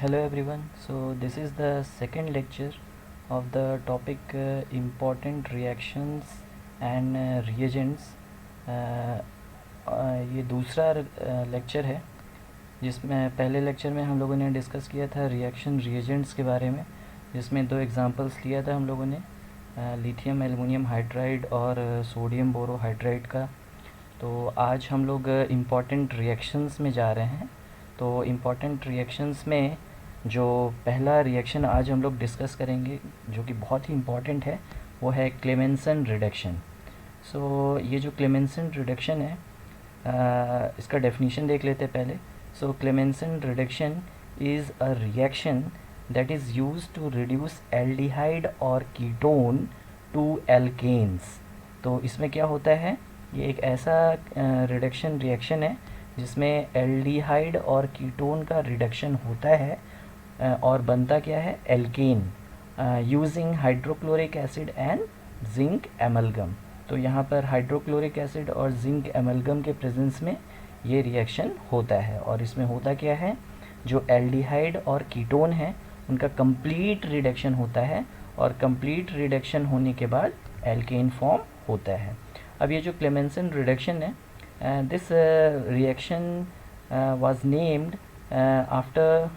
Hello everyone. So this is the second lecture of the topic important reactions and reagents. ये दूसरा lecture है जिसमें पहले lecture में हम लोगों ने डिस्कस किया था रिएक्शन रिएजेंट्स के बारे में, जिसमें दो एग्जांपल्स लिया था हम लोगों ने लिथियम एल्युमिनियम हाइड्राइड और सोडियम बोरोहाइड्राइड का। तो आज हम लोग इम्पॉर्टेंट रिएक्शंस में जा रहे हैं। तो इम्पॉर्टेंट रिएक्शंस में जो पहला रिएक्शन आज हम लोग डिस्कस करेंगे जो कि बहुत ही इम्पॉर्टेंट है वो है क्लेमेंसन रिडक्शन। सो ये जो क्लेमेंसन रिडक्शन है इसका डेफिनेशन देख लेते हैं पहले। So Clemmensen reduction is a reaction that is used to reduce aldehyde और कीटोन टू एल्केन्स। तो इसमें क्या होता है, ये एक ऐसा रिडक्शन रिएक्शन है जिसमें एल्डिहाइड और कीटोन का रिडक्शन होता है और बनता क्या है, alkane, using hydrochloric acid and zinc amalgam. तो यहाँ पर हाइड्रोक्लोरिक एसिड और जिंक एमलगम के प्रेजेंस में ये रिएक्शन होता है। और इसमें होता क्या है, जो एल्डिहाइड और कीटोन है उनका कंप्लीट रिडक्शन होता है और कंप्लीट रिडक्शन होने के बाद एल्केन फॉर्म होता है। अब ये जो क्लेमेंसन रिडक्शन है, this reaction was named after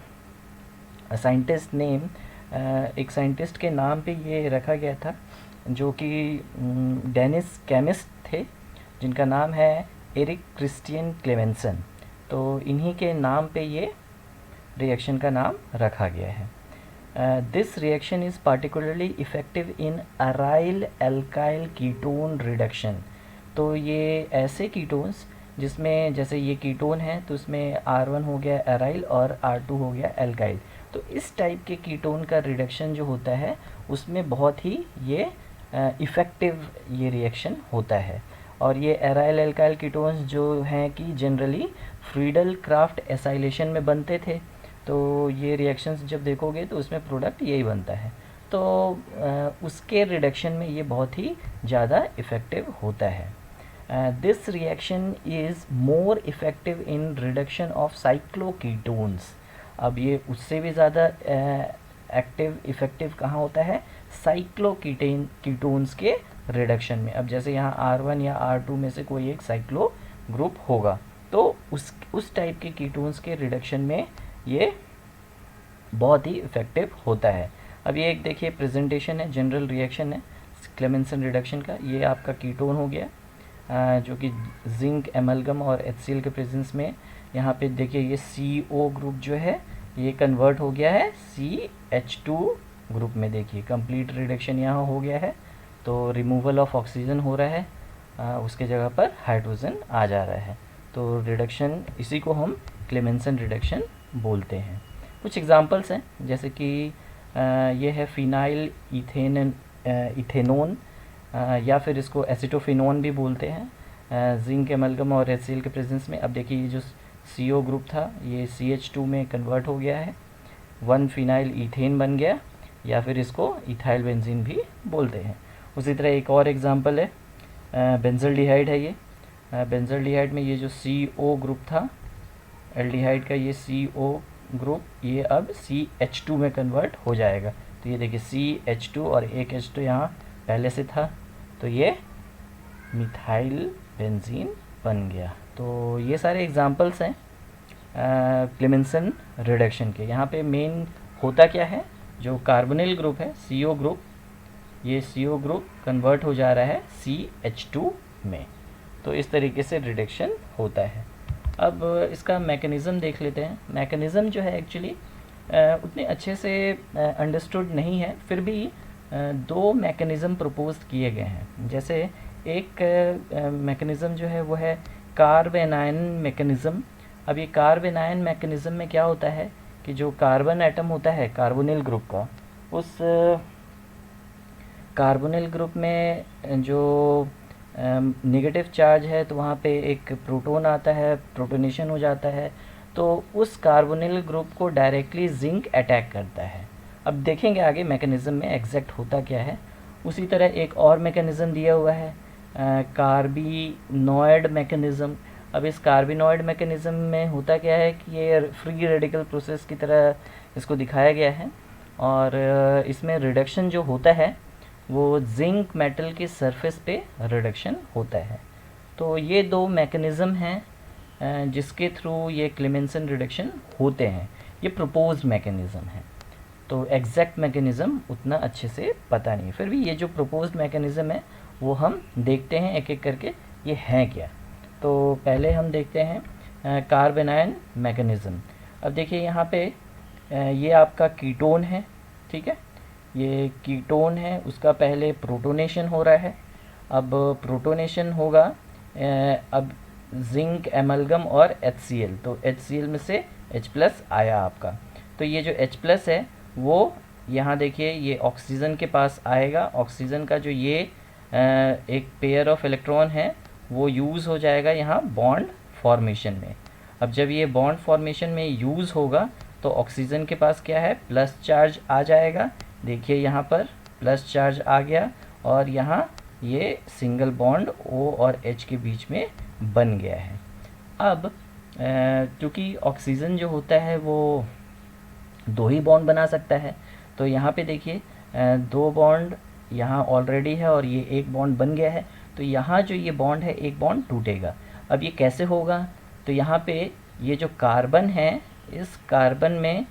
scientist name, एक साइंटिस्ट के नाम पे ये रखा गया था जो कि डेनिस केमिस्ट थे जिनका नाम है एरिक क्रिस्टियन क्लेमेंसन। तो इन्हीं के नाम पे ये रिएक्शन का नाम रखा गया है। This reaction is particularly effective in aryl alkyl ketone reduction. तो ये ऐसे कीटोन्स जिसमें जैसे ये कीटोन है तो उसमें R1 हो गया एराइल और R2 हो गया एल्काइल। तो इस टाइप के कीटोन का रिडक्शन जो होता है उसमें बहुत ही ये इफ़ेक्टिव ये रिएक्शन होता है। और ये एराइल एल्काइल कीटोन्स जो हैं कि जनरली फ्रीडल क्राफ्ट एसाइलेशन में बनते थे। तो ये रिएक्शंस जब देखोगे तो उसमें प्रोडक्ट यही बनता है। तो उसके रिडक्शन में ये बहुत ही ज़्यादा इफ़ेक्टिव होता है। This reaction is more effective in reduction of cycloketones. अब ये उससे भी ज़्यादा एक्टिव इफ़ेक्टिव कहाँ होता है, कीटोन्स के रिडक्शन में। अब जैसे यहाँ R1 या R2 में से कोई एक साइक्लो ग्रुप होगा तो उस टाइप के कीटोन्स के रिडक्शन में ये बहुत ही इफ़ेक्टिव होता है। अब ये एक देखिए प्रेजेंटेशन है, जनरल रिएक्शन है क्लेमेंसन रिडक्शन का। ये आपका कीटोन हो गया जो कि जिंक एमलगम और HCl के प्रेजेंस में यहाँ पे देखिए ये CO ग्रुप जो है ये कन्वर्ट हो गया है CH2 ग्रुप में। देखिए कंप्लीट रिडक्शन यहाँ हो गया है। तो रिमूवल ऑफ ऑक्सीजन हो रहा है, उसके जगह पर हाइड्रोजन आ जा रहा है। तो रिडक्शन इसी को हम क्लेमेंसन रिडक्शन बोलते हैं। कुछ एग्जांपल्स हैं जैसे कि ये है फिनाइल इथेनोन या फिर इसको एसिटोफिनोन भी बोलते हैं, जिंक एमलगम और HCl के प्रेजेंस में। अब देखिए ये जो CO ग्रुप था ये CH2 में कन्वर्ट हो गया है, 1 फिनाइल ईथेन बन गया, या फिर इसको इथाइल बेंजीन भी बोलते हैं। उसी तरह एक और एग्जांपल है बेंजल्डिहाइड है। ये बेंजल्डिहाइड में ये जो CO ग्रुप था एल्डिहाइड का, ये CO ग्रुप ये अब CH2 में कन्वर्ट हो जाएगा। तो ये देखिए CH2 और एक H2 यहाँ पहले से था तो ये मिथाइल बेंजीन बन गया। तो ये सारे एग्जांपल्स हैं क्लेमेंसन रिडक्शन के। यहाँ पे मेन होता क्या है, जो कार्बोनिल ग्रुप है CO ग्रुप, ये CO ग्रुप कन्वर्ट हो जा रहा है CH2 में। तो इस तरीके से रिडक्शन होता है। अब इसका मैकेनिज़्म देख लेते हैं। मैकेनिज़्म जो है एक्चुअली उतने अच्छे से अंडरस्टूड नहीं है, फिर भी दो मैकेनिज़्म प्रपोज किए गए हैं। जैसे एक मैकेनिज़्म जो है वो है कार्ब एनायन मैकेनिज़्म। अब ये कार्ब एनायन मैकेनिज़्म में क्या होता है कि जो कार्बन एटम होता है कार्बोनिल ग्रुप का, उस कार्बोनिल ग्रुप में जो नेगेटिव चार्ज है तो वहाँ पे एक प्रोटॉन आता है, प्रोटोनेशन हो जाता है, तो उस कार्बोनिल ग्रुप को डायरेक्टली जिंक अटैक करता है। अब देखेंगे आगे मैकेनिज़्म में एग्जैक्ट होता क्या है। उसी तरह एक और मैकेनिज़्म दिया हुआ है कार्बिनॉइड मैकेनिज़्म। अब इस कार्बिनॉइड मैकेनिज़्म में होता क्या है कि ये फ्री रेडिकल प्रोसेस की तरह इसको दिखाया गया है, और इसमें रिडक्शन जो होता है वो जिंक मेटल के सरफेस पे रिडक्शन होता है। तो ये दो मैकेनिज़्म हैं जिसके थ्रू ये क्लेमेंसन रिडक्शन होते हैं। ये प्रपोज्ड मैकेनिज़्म है, तो एग्जैक्ट मैकेनिज़्म उतना अच्छे से पता नहीं, फिर भी ये जो प्रपोज्ड मैकेनिज़्म है वो हम देखते हैं एक एक करके ये हैं क्या। तो पहले हम देखते हैं कार्बेनायन मैकेनिज़्म। अब देखिए यहाँ पे ये आपका कीटोन है, ठीक है, ये कीटोन है, उसका पहले प्रोटोनेशन हो रहा है। अब प्रोटोनेशन होगा अब जिंक एमलगम और HCl, तो HCl में से H+ आया आपका, तो ये जो H+ है वो यहाँ देखिए ये ऑक्सीजन के पास आएगा। ऑक्सीजन का जो ये एक पेयर ऑफ इलेक्ट्रॉन है वो यूज़ हो जाएगा यहाँ बॉन्ड फॉर्मेशन में। अब जब ये बॉन्ड फॉर्मेशन में यूज़ होगा तो ऑक्सीजन के पास क्या है, प्लस चार्ज आ जाएगा। देखिए यहाँ पर प्लस चार्ज आ गया और यहाँ ये सिंगल बॉन्ड O और H के बीच में बन गया है। अब क्योंकि ऑक्सीजन जो होता है वो दो ही बॉन्ड बना सकता है, तो यहाँ पे देखिए दो बॉन्ड यहाँ ऑलरेडी है और ये एक बॉन्ड बन गया है, तो यहाँ जो ये बॉन्ड है एक बॉन्ड टूटेगा। अब ये कैसे होगा, तो यहाँ पे ये जो कार्बन है इस कार्बन में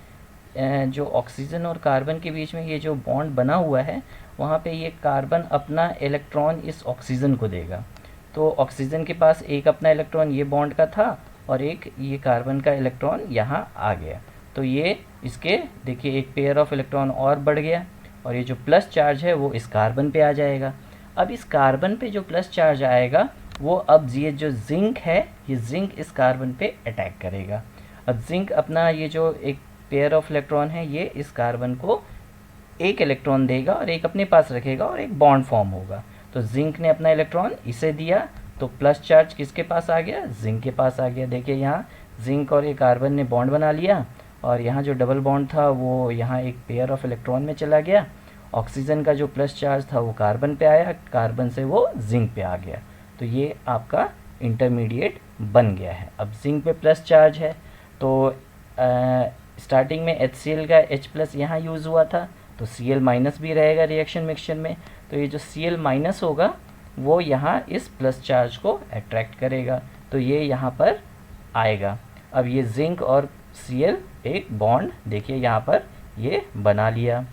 जो ऑक्सीजन और कार्बन के बीच में ये जो बॉन्ड बना हुआ है वहाँ पे ये कार्बन अपना इलेक्ट्रॉन इस ऑक्सीजन को देगा। तो ऑक्सीजन के पास एक अपना इलेक्ट्रॉन ये बॉन्ड का था और एक ये कार्बन का इलेक्ट्रॉन यहाँ आ गया, तो ये इसके देखिए एक पेयर ऑफ इलेक्ट्रॉन और बढ़ गया और ये जो प्लस चार्ज है वो इस कार्बन पे आ जाएगा। अब इस कार्बन पे जो प्लस चार्ज आएगा वो अब ये जो जिंक है ये जिंक इस कार्बन पे अटैक करेगा। अब जिंक अपना ये जो एक पेयर ऑफ इलेक्ट्रॉन है ये इस कार्बन को एक इलेक्ट्रॉन देगा और एक अपने पास रखेगा और एक बॉन्ड फॉर्म होगा। तो जिंक ने अपना इलेक्ट्रॉन इसे दिया तो प्लस चार्ज किसके पास आ गया, जिंक के पास आ गया। देखिए यहाँ जिंक और ये कार्बन ने बॉन्ड बना लिया और यहाँ जो डबल बॉन्ड था वो यहाँ एक पेयर ऑफ इलेक्ट्रॉन में चला गया। ऑक्सीजन का जो प्लस चार्ज था वो कार्बन पे आया, कार्बन से वो जिंक पे आ गया, तो ये आपका इंटरमीडिएट बन गया है। अब जिंक पे प्लस चार्ज है तो स्टार्टिंग में HCl का H+ यहाँ यूज़ हुआ था, तो Cl- भी रहेगा रिएक्शन मिक्सचर में, तो ये जो Cl- होगा वो यहाँ इस प्लस चार्ज को अट्रैक्ट करेगा, तो ये यहाँ पर आएगा। अब ये जिंक और Cl एक बॉन्ड देखिए यहाँ पर ये बना लिया,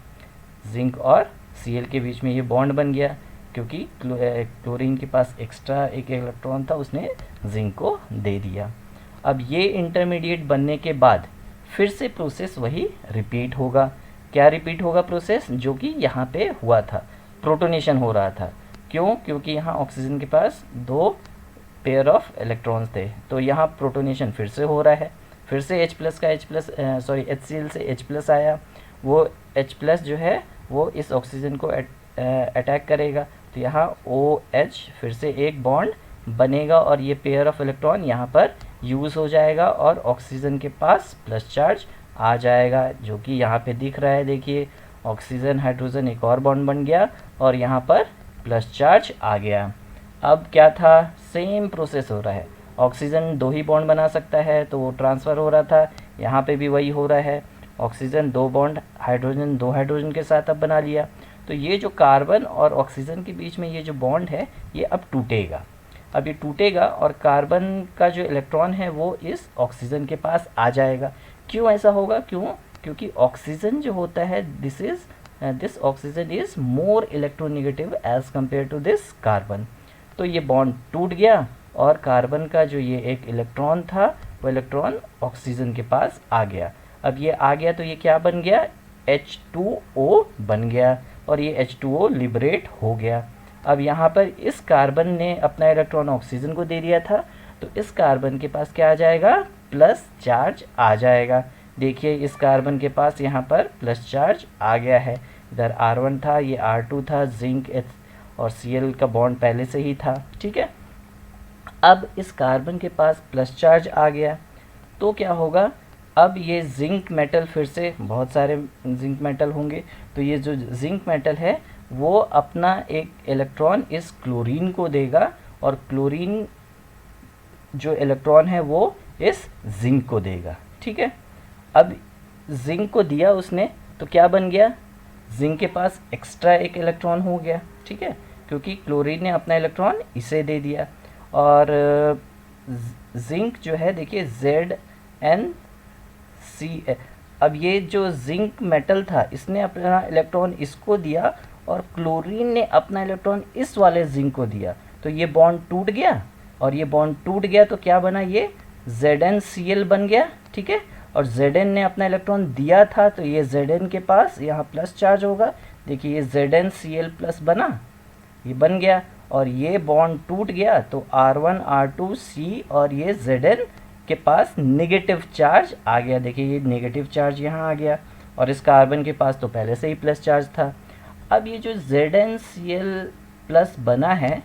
जिंक और Cl के बीच में ये बॉन्ड बन गया क्योंकि क्लोरीन के पास एक्स्ट्रा एक इलेक्ट्रॉन था, उसने जिंक को दे दिया। अब ये इंटरमीडिएट बनने के बाद फिर से प्रोसेस वही रिपीट होगा। क्या रिपीट होगा प्रोसेस, जो कि यहाँ पे हुआ था, प्रोटोनेशन हो रहा था। क्यों, क्योंकि यहाँ ऑक्सीजन के पास दो पेयर ऑफ इलेक्ट्रॉन्स थे, तो यहाँ प्रोटोनेशन फिर से हो रहा है। फिर से HCl से H+ आया, वो H+ जो है वो इस ऑक्सीजन को अटैक करेगा, तो यहाँ OH फिर से एक बॉन्ड बनेगा और ये पेयर ऑफ इलेक्ट्रॉन यहाँ पर यूज़ हो जाएगा और ऑक्सीजन के पास प्लस चार्ज आ जाएगा, जो कि यहाँ पे दिख रहा है। देखिए ऑक्सीजन हाइड्रोजन एक और बॉन्ड बन गया और यहाँ पर प्लस चार्ज आ गया। अब क्या था, सेम प्रोसेस हो रहा है। ऑक्सीजन दो ही बॉन्ड बना सकता है तो वो ट्रांसफ़र हो रहा था, यहाँ पे भी वही हो रहा है। ऑक्सीजन दो बॉन्ड हाइड्रोजन दो हाइड्रोजन के साथ अब बना लिया, तो ये जो कार्बन और ऑक्सीजन के बीच में ये जो बॉन्ड है ये अब टूटेगा। अब ये टूटेगा और कार्बन का जो इलेक्ट्रॉन है वो इस ऑक्सीजन के पास आ जाएगा। क्यों ऐसा होगा, क्योंकि ऑक्सीजन जो होता है this oxygen is more electronegative as compared to this carbon. तो ये बॉन्ड टूट गया और कार्बन का जो ये एक इलेक्ट्रॉन था वो इलेक्ट्रॉन ऑक्सीजन के पास आ गया। अब ये आ गया तो ये क्या बन गया, H2O बन गया और ये H2O लिबरेट हो गया। अब यहाँ पर इस कार्बन ने अपना इलेक्ट्रॉन ऑक्सीजन को दे दिया था, तो इस कार्बन के पास क्या आ जाएगा, प्लस चार्ज आ जाएगा। देखिए इस कार्बन के पास यहाँ पर प्लस चार्ज आ गया है, इधर R1 था, ये R2 था, जिंक और Cl का बॉन्ड पहले से ही था, ठीक है। अब इस कार्बन के पास प्लस चार्ज आ गया तो क्या होगा, अब ये जिंक मेटल, फिर से बहुत सारे जिंक मेटल होंगे, तो ये जो जिंक मेटल है वो अपना एक इलेक्ट्रॉन इस क्लोरीन को देगा और क्लोरीन जो इलेक्ट्रॉन है वो इस जिंक को देगा। ठीक है, अब जिंक को दिया उसने तो क्या बन गया, जिंक के पास एक्स्ट्रा एक इलेक्ट्रॉन हो गया। ठीक है, क्योंकि क्लोरीन ने अपना इलेक्ट्रॉन इसे दे दिया। और जिंक जो है देखिए ZnC, अब ये जो जिंक मेटल था इसने अपना इलेक्ट्रॉन इसको दिया और क्लोरीन ने अपना इलेक्ट्रॉन इस वाले जिंक को दिया, तो ये बॉन्ड टूट गया। और ये बॉन्ड टूट गया तो क्या बना, ये ZnCl बन गया। ठीक है, और Zn ने अपना इलेक्ट्रॉन दिया था तो ये Zn के पास यहाँ प्लस चार्ज होगा। देखिए ये ZnCl प्लस बना, ये बन गया, और ये बॉन्ड टूट गया तो R1 R2C और ये Zn के पास नेगेटिव चार्ज आ गया। देखिए ये नेगेटिव चार्ज यहाँ आ गया, और इस कार्बन के पास तो पहले से ही प्लस चार्ज था। अब ये जो ZnCl प्लस बना है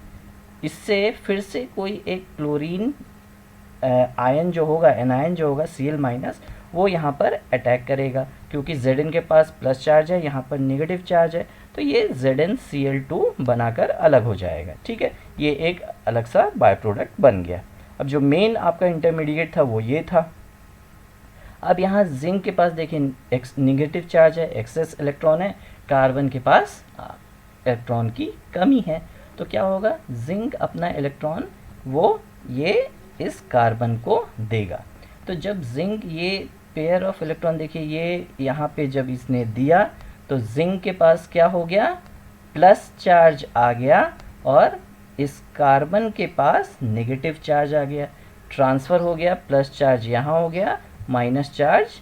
इससे फिर से कोई एक क्लोरीन आयन जो होगा, एनायन जो होगा Cl माइनस, वो यहाँ पर अटैक करेगा, क्योंकि Zn के पास प्लस चार्ज है, यहाँ पर नेगेटिव चार्ज है, तो ये ZnCl2 बनाकर अलग हो जाएगा। ठीक है, ये एक अलग सा बाय प्रोडक्ट बन गया। अब जो मेन आपका इंटरमीडिएट था वो ये था। अब यहाँ जिंक के पास देखिए नेगेटिव चार्ज है, एक्सेस इलेक्ट्रॉन है, कार्बन के पास इलेक्ट्रॉन की कमी है, तो क्या होगा, जिंक अपना इलेक्ट्रॉन वो ये इस कार्बन को देगा। तो जब जिंक ये पेयर ऑफ इलेक्ट्रॉन, देखिए ये यहाँ पे जब इसने दिया तो जिंक के पास क्या हो गया, प्लस चार्ज आ गया, और इस कार्बन के पास नेगेटिव चार्ज आ गया, ट्रांसफ़र हो गया, प्लस चार्ज यहाँ हो गया, माइनस चार्ज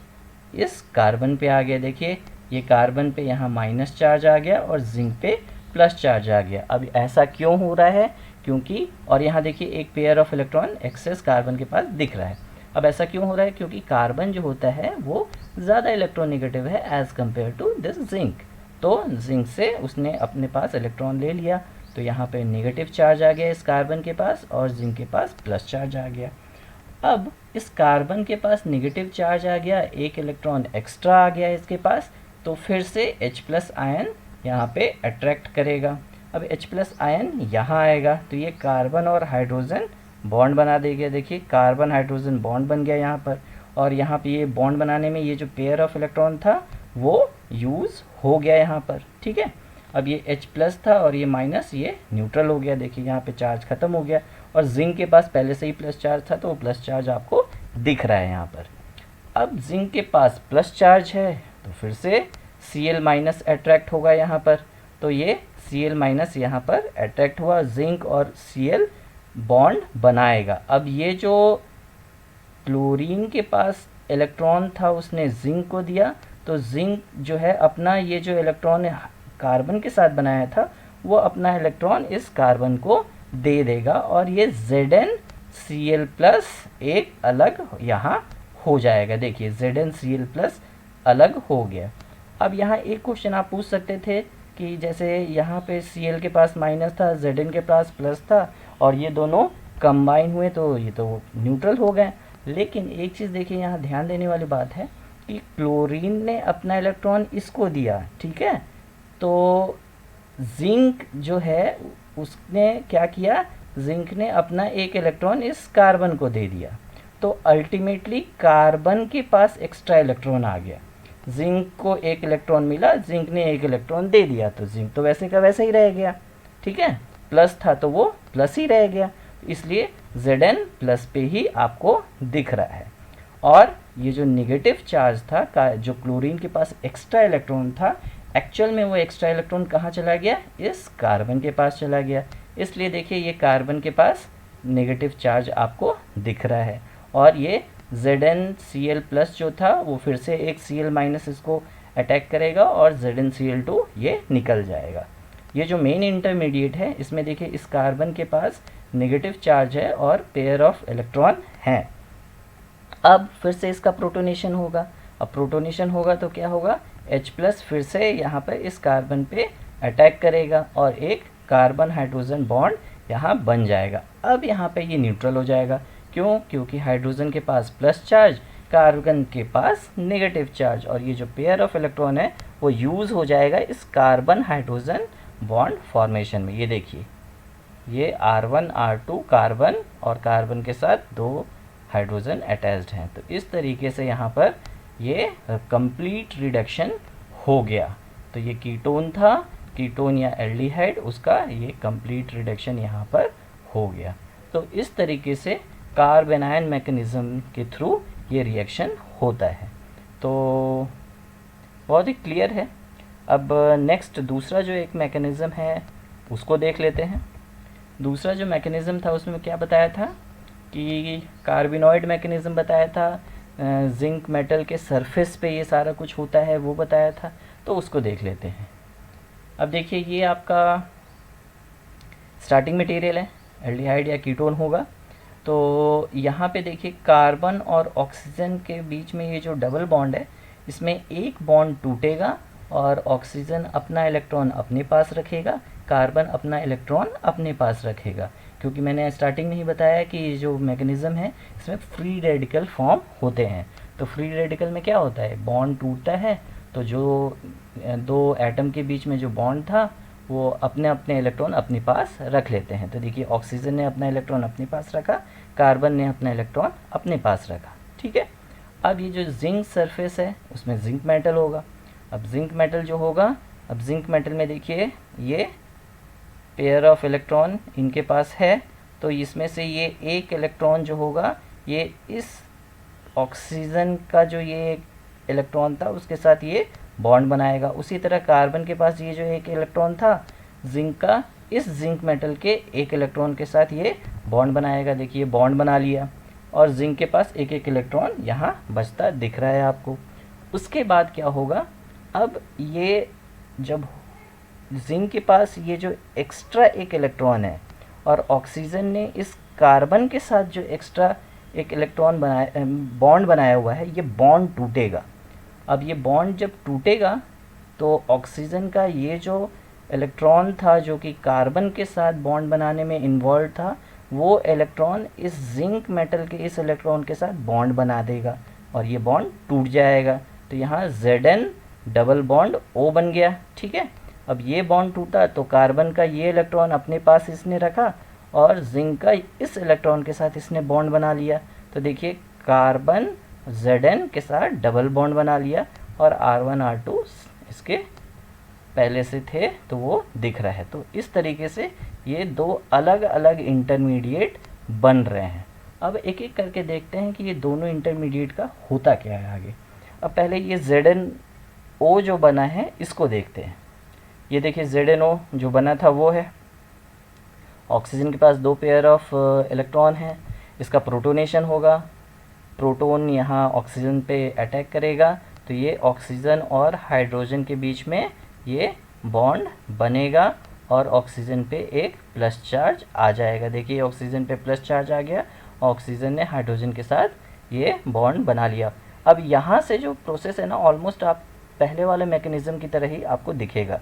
इस कार्बन पे आ गया। देखिए ये कार्बन पे यहाँ माइनस चार्ज आ गया और जिंक पे प्लस चार्ज आ गया। अब ऐसा क्यों हो रहा है, क्योंकि, और यहाँ देखिए एक pair of electron excess carbon के पास दिख रहा है। अब ऐसा क्यों हो रहा है, क्योंकि कार्बन जो होता है वो ज़्यादा इलेक्ट्रोनेगेटिव है as compared to this zinc, तो जिंक से उसने अपने पास इलेक्ट्रॉन ले लिया, तो यहाँ पे नेगेटिव चार्ज आ गया इस कार्बन के पास और जिंक के पास प्लस चार्ज आ गया। अब इस कार्बन के पास नेगेटिव चार्ज आ गया, एक इलेक्ट्रॉन एक्स्ट्रा आ गया इसके पास, तो फिर से H+ आयन यहाँ पे अट्रैक्ट करेगा। अब H+ आयन यहाँ आएगा तो ये कार्बन और हाइड्रोजन बॉन्ड बना देगा। देखिए कार्बन हाइड्रोजन बॉन्ड बन गया यहाँ पर, और यहाँ पे ये बॉन्ड बनाने में ये जो पेयर ऑफ इलेक्ट्रॉन था वो यूज़ हो गया यहाँ पर। ठीक है, अब ये H+ था और ये माइनस, ये न्यूट्रल हो गया। देखिए यहाँ पे चार्ज ख़त्म हो गया, और जिंक के पास पहले से ही प्लस चार्ज था तो वो प्लस चार्ज आपको दिख रहा है यहाँ पर। अब जिंक के पास प्लस चार्ज है तो फिर से Cl- अट्रैक्ट होगा यहाँ पर, तो ये Cl- यहाँ पर अट्रैक्ट हुआ, जिंक और Cl बॉन्ड बनाएगा। अब ये जो क्लोरीन के पास इलेक्ट्रॉन था उसने जिंक को दिया, तो जिंक जो है अपना ये जो इलेक्ट्रॉन कार्बन के साथ बनाया था वो अपना इलेक्ट्रॉन इस कार्बन को दे देगा, और ये ZnCl+ एक अलग यहाँ हो जाएगा। देखिए ZnCl+ अलग हो गया। अब यहाँ एक क्वेश्चन आप पूछ सकते थे कि जैसे यहाँ पे Cl के पास माइनस था, Zn के पास प्लस था, और ये दोनों कंबाइन हुए तो ये तो न्यूट्रल हो गए। लेकिन एक चीज़ देखिए यहाँ ध्यान देने वाली बात है कि क्लोरीन ने अपना इलेक्ट्रॉन इसको दिया, ठीक है, तो जिंक जो है उसने क्या किया, जिंक ने अपना एक इलेक्ट्रॉन इस कार्बन को दे दिया, तो अल्टीमेटली कार्बन के पास एक्स्ट्रा इलेक्ट्रॉन आ गया। जिंक को एक इलेक्ट्रॉन मिला, जिंक ने एक इलेक्ट्रॉन दे दिया, तो जिंक तो वैसे का वैसे ही रह गया। ठीक है, प्लस था तो वो प्लस ही रह गया, इसलिए Zn+ पे ही आपको दिख रहा है। और ये जो नेगेटिव चार्ज था जो क्लोरीन के पास एक्स्ट्रा इलेक्ट्रॉन था, एक्चुअल में वो एक्स्ट्रा इलेक्ट्रॉन कहाँ चला गया, इस कार्बन के पास चला गया। इसलिए देखिए ये कार्बन के पास नेगेटिव चार्ज आपको दिख रहा है, और ये ZnCl+ जो था वो फिर से एक Cl- इसको अटैक करेगा और ZnCl2 ये निकल जाएगा। ये जो मेन इंटरमीडिएट है इसमें देखिए इस कार्बन के पास नेगेटिव चार्ज है और पेयर ऑफ इलेक्ट्रॉन हैं। अब फिर से इसका प्रोटोनेशन होगा। अब प्रोटोनेशन होगा तो क्या होगा, H+ फिर से यहाँ पर इस कार्बन पे अटैक करेगा और एक कार्बन हाइड्रोजन बॉन्ड यहाँ बन जाएगा। अब यहाँ पे ये न्यूट्रल हो जाएगा, क्यों, क्योंकि हाइड्रोजन के पास प्लस चार्ज, कार्बन के पास नेगेटिव चार्ज, और ये जो पेयर ऑफ इलेक्ट्रॉन है वो यूज़ हो जाएगा इस कार्बन हाइड्रोजन बॉन्ड फॉर्मेशन में। ये देखिए ये R1 R2 कार्बन और कार्बन के साथ 2 हाइड्रोजन अटैच्ड हैं। तो इस तरीके से यहाँ पर ये कंप्लीट रिडक्शन हो गया। तो ये कीटोन था, कीटोन या एल्डिहाइड, उसका ये कंप्लीट रिडक्शन यहाँ पर हो गया। तो इस तरीके से कार्बन आयन मैकेनिज्म के थ्रू ये रिएक्शन होता है। तो बहुत ही क्लियर है। अब नेक्स्ट दूसरा जो एक मैकेनिज्म है उसको देख लेते हैं। दूसरा जो मैकेनिज्म था उसमें क्या बताया था कि कार्बिनॉइड मैकेनिज्म बताया था, जिंक मेटल के सरफेस पे ये सारा कुछ होता है वो बताया था। तो उसको देख लेते हैं। अब देखिए ये आपका स्टार्टिंग मटेरियल है, एल्डिहाइड या कीटोन होगा। तो यहाँ पे देखिए कार्बन और ऑक्सीजन के बीच में ये जो डबल बॉन्ड है, इसमें एक बॉन्ड टूटेगा और ऑक्सीजन अपना इलेक्ट्रॉन अपने पास रखेगा, कार्बन अपना इलेक्ट्रॉन अपने पास रखेगा। क्योंकि मैंने स्टार्टिंग में ही बताया कि ये जो मैकेनिज्म है इसमें फ्री रेडिकल फॉर्म होते हैं। तो फ्री रेडिकल में क्या होता है, बॉन्ड टूटता है तो जो दो एटम के बीच में जो बॉन्ड था वो अपने अपने इलेक्ट्रॉन अपने पास रख लेते हैं। तो देखिए ऑक्सीजन ने अपना इलेक्ट्रॉन अपने पास रखा, कार्बन ने अपना इलेक्ट्रॉन अपने पास रखा। ठीक है। अब ये जो जिंक सरफेस है उसमें जिंक मेटल होगा। अब जिंक मेटल जो होगा, अब जिंक मेटल में देखिए ये पेयर ऑफ इलेक्ट्रॉन इनके पास है। तो इसमें से ये एक इलेक्ट्रॉन जो होगा ये इस ऑक्सीजन का जो ये इलेक्ट्रॉन था उसके साथ ये बॉन्ड बनाएगा। उसी तरह कार्बन के पास ये जो एक इलेक्ट्रॉन था जिंक का, इस जिंक मेटल के एक इलेक्ट्रॉन के साथ ये बॉन्ड बनाएगा। देखिए बॉन्ड बना लिया और जिंक के पास एक एक इलेक्ट्रॉन यहाँ बचता दिख रहा है आपको। उसके बाद क्या होगा, अब ये जब जिंक के पास ये जो एक्स्ट्रा एक इलेक्ट्रॉन है और ऑक्सीजन ने इस कार्बन के साथ जो एक्स्ट्रा एक इलेक्ट्रॉन बनाया, बॉन्ड बनाया हुआ है, ये बॉन्ड टूटेगा। अब ये बॉन्ड जब टूटेगा तो ऑक्सीजन का ये जो इलेक्ट्रॉन था जो कि कार्बन के साथ बॉन्ड बनाने में इन्वॉल्व था, वो इलेक्ट्रॉन इस जिंक मेटल के इस इलेक्ट्रॉन के साथ बॉन्ड बना देगा और ये बॉन्ड टूट जाएगा। तो यहाँ Zn डबल बॉन्ड O बन गया। ठीक है। अब ये बॉन्ड टूटा तो कार्बन का ये इलेक्ट्रॉन अपने पास इसने रखा और जिंक का इस इलेक्ट्रॉन के साथ इसने बॉन्ड बना लिया। तो देखिए कार्बन Zn के साथ डबल बॉन्ड बना लिया और R1 R2 इसके पहले से थे तो वो दिख रहा है। तो इस तरीके से ये दो अलग अलग इंटरमीडिएट बन रहे हैं। अब एक एक करके देखते हैं कि ये दोनों इंटरमीडिएट का होता क्या है आगे। अब पहले ये ZnO जो बना है इसको देखते हैं। ये देखिए ZnO जो बना था वो है, ऑक्सीजन के पास दो पेयर ऑफ इलेक्ट्रॉन है, इसका प्रोटोनेशन होगा। प्रोटॉन यहाँ ऑक्सीजन पे अटैक करेगा तो ये ऑक्सीजन और हाइड्रोजन के बीच में ये बॉन्ड बनेगा और ऑक्सीजन पे एक प्लस चार्ज आ जाएगा। देखिए ऑक्सीजन पे प्लस चार्ज आ गया, ऑक्सीजन ने हाइड्रोजन के साथ ये बॉन्ड बना लिया। अब यहाँ से जो प्रोसेस है ना, ऑलमोस्ट आप पहले वाले मैकेनिज्म की तरह ही आपको दिखेगा।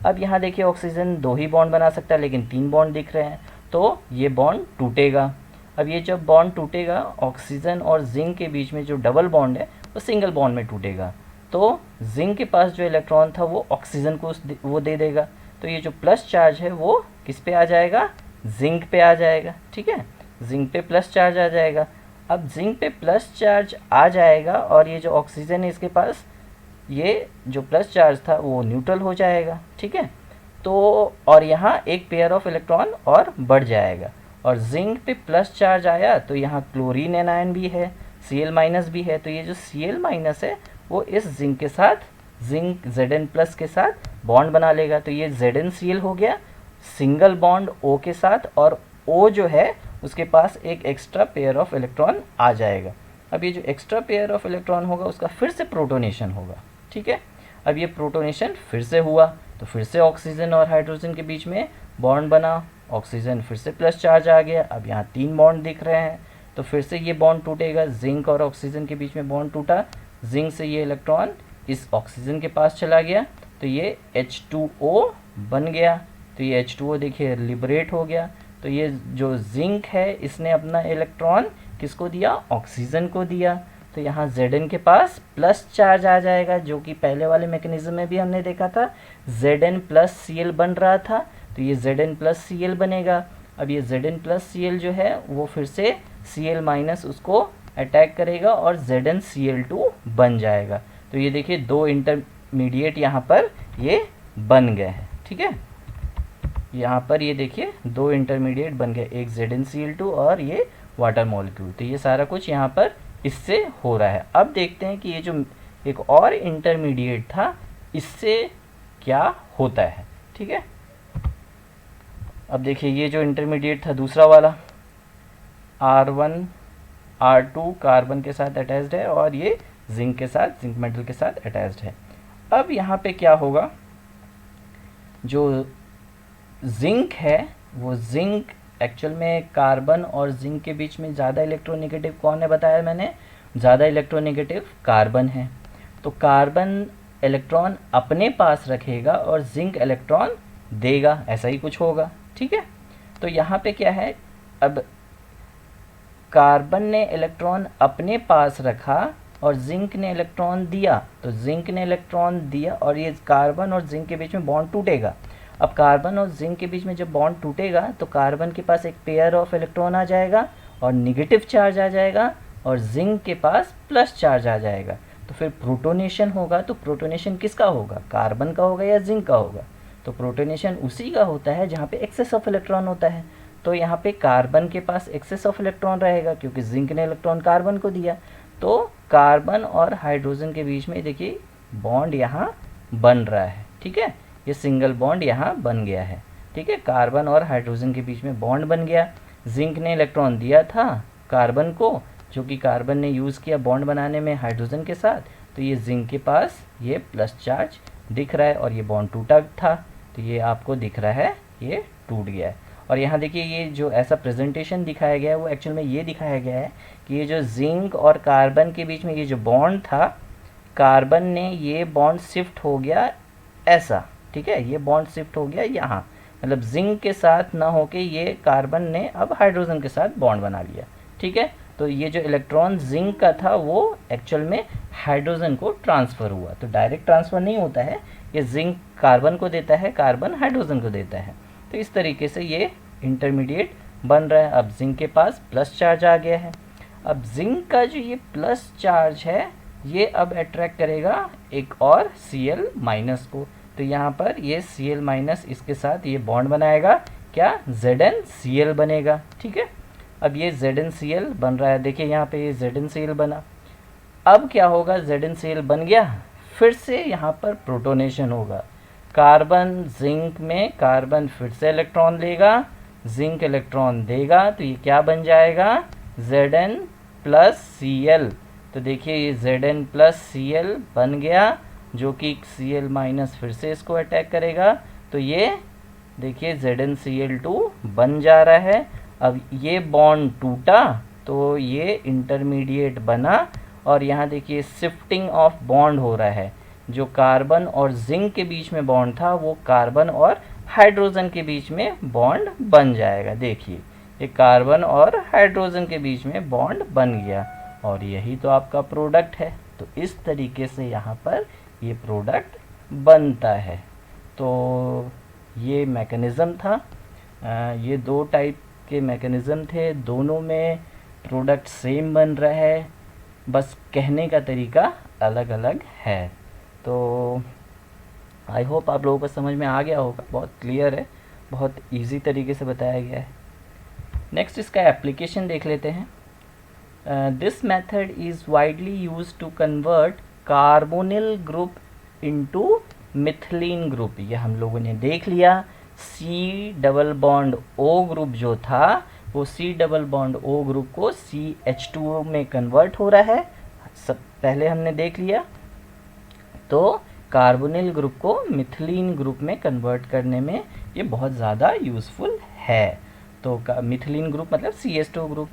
अब यहाँ देखिए ऑक्सीजन दो ही बॉन्ड बना सकता है लेकिन तीन बॉन्ड दिख रहे हैं, तो ये बॉन्ड टूटेगा। अब ये जब बॉन्ड टूटेगा ऑक्सीजन और जिंक के बीच में जो डबल बॉन्ड है वो सिंगल बॉन्ड में टूटेगा। तो जिंक के पास जो इलेक्ट्रॉन था वो ऑक्सीजन को वो दे देगा। तो ये जो प्लस चार्ज है वो किस पे आ जाएगा, जिंक पे आ जाएगा। ठीक है, जिंक पे प्लस चार्ज आ जाएगा। अब जिंक पे प्लस चार्ज आ जाएगा और ये जो ऑक्सीजन है इसके पास ये जो प्लस चार्ज था वो न्यूट्रल हो जाएगा। ठीक है, तो और यहाँ एक पेयर ऑफ इलेक्ट्रॉन और बढ़ जाएगा और जिंक पे प्लस चार्ज आया तो यहाँ क्लोरीन एनायन भी है, Cl माइनस भी है। तो ये जो Cl माइनस है वो इस जिंक के साथ, जिंक Zn प्लस के साथ बॉन्ड बना लेगा। तो ये ZnCl हो गया सिंगल बॉन्ड O के साथ और O जो है उसके पास एक एक्स्ट्रा पेयर ऑफ इलेक्ट्रॉन आ जाएगा। अब ये जो एक्स्ट्रा पेयर ऑफ इलेक्ट्रॉन होगा उसका फिर से प्रोटोनेशन होगा। ठीक है, अब ये प्रोटोनेशन फिर से हुआ तो फिर से ऑक्सीजन और हाइड्रोजन के बीच में बॉन्ड बना, ऑक्सीजन फिर से प्लस चार्ज आ गया। अब यहाँ तीन बॉन्ड दिख रहे हैं तो फिर से ये बॉन्ड टूटेगा, जिंक और ऑक्सीजन के बीच में बॉन्ड टूटा, जिंक से ये इलेक्ट्रॉन इस ऑक्सीजन के पास चला गया तो ये H2O बन गया। तो ये H2O देखिए लिबरेट हो गया। तो ये जो जिंक है इसने अपना इलेक्ट्रॉन किसको दिया, ऑक्सीजन को दिया। तो यहाँ Zn के पास प्लस चार्ज आ जाएगा जो कि पहले वाले मैकेनिज्म में भी हमने देखा था, Zn प्लस Cl बन रहा था। तो ये Zn प्लस Cl बनेगा। अब ये Zn+Cl जो है वो फिर से Cl- उसको अटैक करेगा और ZnCl2 बन जाएगा। तो ये देखिए दो इंटरमीडिएट यहाँ पर ये बन गए हैं, ठीक है। यहाँ पर ये देखिए दो इंटरमीडिएट बन गए, एक ZnCl2 और ये वाटर मॉलिक्यूल। तो ये सारा कुछ यहाँ पर इससे हो रहा है। अब देखते हैं कि ये जो एक और इंटरमीडिएट था इससे क्या होता है, ठीक है। अब देखिए ये जो इंटरमीडिएट था दूसरा वाला R1 R2 कार्बन के साथ अटैच्ड है और ये जिंक के साथ, जिंक मेटल के साथ अटैच्ड है। अब यहाँ पे क्या होगा, जो जिंक है वो जिंक एक्चुअल में कार्बन और जिंक के बीच में ज़्यादा इलेक्ट्रोनेगेटिव कौन है बताया मैंने, ज़्यादा इलेक्ट्रोनेगेटिव कार्बन है। तो कार्बन इलेक्ट्रॉन अपने पास रखेगा और जिंक इलेक्ट्रॉन देगा, ऐसा ही कुछ होगा, ठीक है। तो यहाँ पे क्या है, अब कार्बन ने इलेक्ट्रॉन अपने पास रखा और जिंक ने इलेक्ट्रॉन दिया, तो जिंक ने इलेक्ट्रॉन दिया और ये कार्बन और जिंक के बीच में बॉन्ड टूटेगा। अब कार्बन और जिंक के बीच में जब बॉन्ड टूटेगा तो कार्बन के पास एक पेयर ऑफ इलेक्ट्रॉन आ जाएगा और निगेटिव चार्ज आ जाएगा और जिंक के पास प्लस चार्ज आ जाएगा। तो फिर प्रोटोनेशन होगा, तो प्रोटोनेशन किसका होगा, कार्बन का होगा या जिंक का होगा। तो प्रोटोनेशन उसी का होता है जहाँ पे एक्सेस ऑफ इलेक्ट्रॉन होता है। तो यहाँ पे कार्बन के पास एक्सेस ऑफ इलेक्ट्रॉन रहेगा क्योंकि जिंक ने इलेक्ट्रॉन कार्बन को दिया। तो कार्बन और हाइड्रोजन के बीच में देखिए बॉन्ड यहाँ बन रहा है, ठीक है। ये सिंगल बॉन्ड यहाँ बन गया है, ठीक है। कार्बन और हाइड्रोजन के बीच में बॉन्ड बन गया। जिंक ने इलेक्ट्रॉन दिया था कार्बन को, जो कि कार्बन ने यूज़ किया बॉन्ड बनाने में हाइड्रोजन के साथ। तो ये जिंक के पास ये प्लस चार्ज दिख रहा है और ये बॉन्ड टूटा था, तो ये आपको दिख रहा है ये टूट गया है। और यहाँ देखिए ये जो ऐसा प्रेजेंटेशन दिखाया गया है वो एक्चुअल में ये दिखाया गया है कि ये जो जिंक और कार्बन के बीच में ये जो बॉन्ड था, कार्बन ने ये बॉन्ड शिफ्ट हो गया ऐसा, ठीक है। ये बॉन्ड शिफ्ट हो गया यहाँ, मतलब जिंक के साथ ना होके ये कार्बन ने अब हाइड्रोजन के साथ बॉन्ड बना लिया, ठीक है। तो ये जो इलेक्ट्रॉन जिंक का था वो एक्चुअल में हाइड्रोजन को ट्रांसफ़र हुआ। तो डायरेक्ट ट्रांसफ़र नहीं होता है, ये जिंक कार्बन को देता है, कार्बन हाइड्रोजन को देता है। तो इस तरीके से ये इंटरमीडिएट बन रहा है। अब जिंक के पास प्लस चार्ज आ गया है। अब जिंक का जो ये प्लस चार्ज है ये अब अट्रैक्ट करेगा एक और Cl- को। तो यहाँ पर ये Cl- इसके साथ ये बॉन्ड बनाएगा, क्या, ZnCl बनेगा, ठीक है। अब ये ZnCl बन रहा है, देखिए यहाँ पे ये ZnCl बना। अब क्या होगा, ZnCl बन गया, फिर से यहाँ पर प्रोटोनेशन होगा। कार्बन जिंक में कार्बन फिर से इलेक्ट्रॉन लेगा, जिंक इलेक्ट्रॉन देगा, तो ये क्या बन जाएगा, Zn+Cl। तो देखिए ये Zn+Cl बन गया, जो कि Cl- फिर से इसको अटैक करेगा। तो ये देखिए ZnCl2 बन जा रहा है। अब ये बॉन्ड टूटा तो ये इंटरमीडिएट बना और यहाँ देखिए शिफ्टिंग ऑफ बॉन्ड हो रहा है। जो कार्बन और जिंक के बीच में बॉन्ड था वो कार्बन और हाइड्रोजन के बीच में बॉन्ड बन जाएगा। देखिए ये कार्बन और हाइड्रोजन के बीच में बॉन्ड बन गया और यही तो आपका प्रोडक्ट है। तो इस तरीके से यहाँ पर ये प्रोडक्ट बनता है। तो ये मैकेनिज़्म था, ये दो टाइप के मैकेनिज़्म थे, दोनों में प्रोडक्ट सेम बन रहा है, बस कहने का तरीका अलग अलग है। तो आई होप आप लोगों को समझ में आ गया होगा, बहुत क्लियर है, बहुत इजी तरीके से बताया गया है। नेक्स्ट इसका एप्लीकेशन देख लेते हैं। This method is widely used to convert carbonyl group into methylene group. ये हम लोगों ने देख लिया, C+O ग्रुप जो था वो C+O ग्रुप को CH2 में कन्वर्ट हो रहा है, सब पहले हमने देख लिया। तो कार्बोनिल ग्रुप को मिथिलीन ग्रुप में कन्वर्ट करने में ये बहुत ज़्यादा यूज़फुल है। तो मिथिलीन ग्रुप मतलब CH2 group.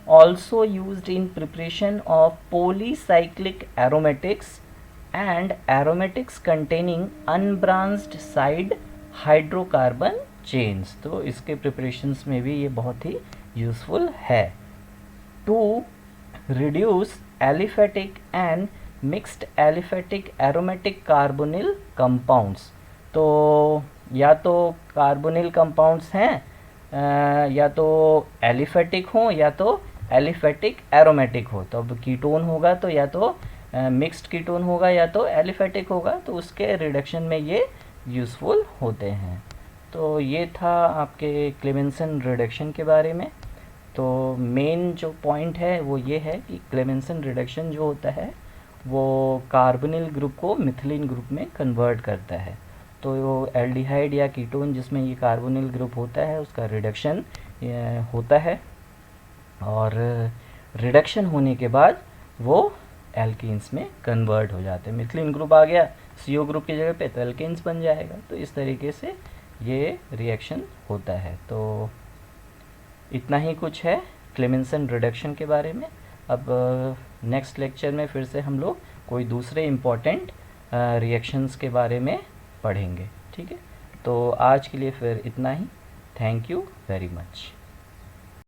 Also used in preparation of polycyclic aromatics and aromatics containing unbranched side hydrocarbon chains. तो इसके प्रिपरेशंस में भी ये बहुत ही यूज़फुल है। To reduce aliphatic and mixed aliphatic aromatic carbonyl compounds. तो या तो कार्बोनिल कंपाउंड्स हैं या तो एलिफेटिक हो या तो एलिफेटिक एरोमेटिक हो। तो अब कीटोन होगा तो या तो मिक्स्ड कीटोन होगा या तो एलिफेटिक होगा, तो उसके रिडक्शन में ये यूज़फुल होते हैं। तो ये था आपके क्लेमेंसन रिडक्शन के बारे में। तो मेन जो पॉइंट है वो ये है कि क्लेमेंसन रिडक्शन जो होता है वो कार्बोनिल ग्रुप को मिथिलीन ग्रुप में कन्वर्ट करता है। तो एल्डिहाइड या कीटोन जिसमें ये कार्बोनिल ग्रुप होता है उसका रिडक्शन होता है, और रिडक्शन होने के बाद वो एल्कीन्स में कन्वर्ट हो जाते हैं। मिथिलीन ग्रुप आ गया CO ग्रुप की जगह पे तो एल्कीन्स बन जाएगा। तो इस तरीके से ये रिएक्शन होता है। तो इतना ही कुछ है क्लेमेंसन रिडक्शन के बारे में। अब नेक्स्ट लेक्चर में फिर से हम लोग कोई दूसरे इम्पोर्टेंट रिएक्शंस के बारे में पढ़ेंगे। ठीक है, तो आज के लिए फिर इतना ही। Thank you very much.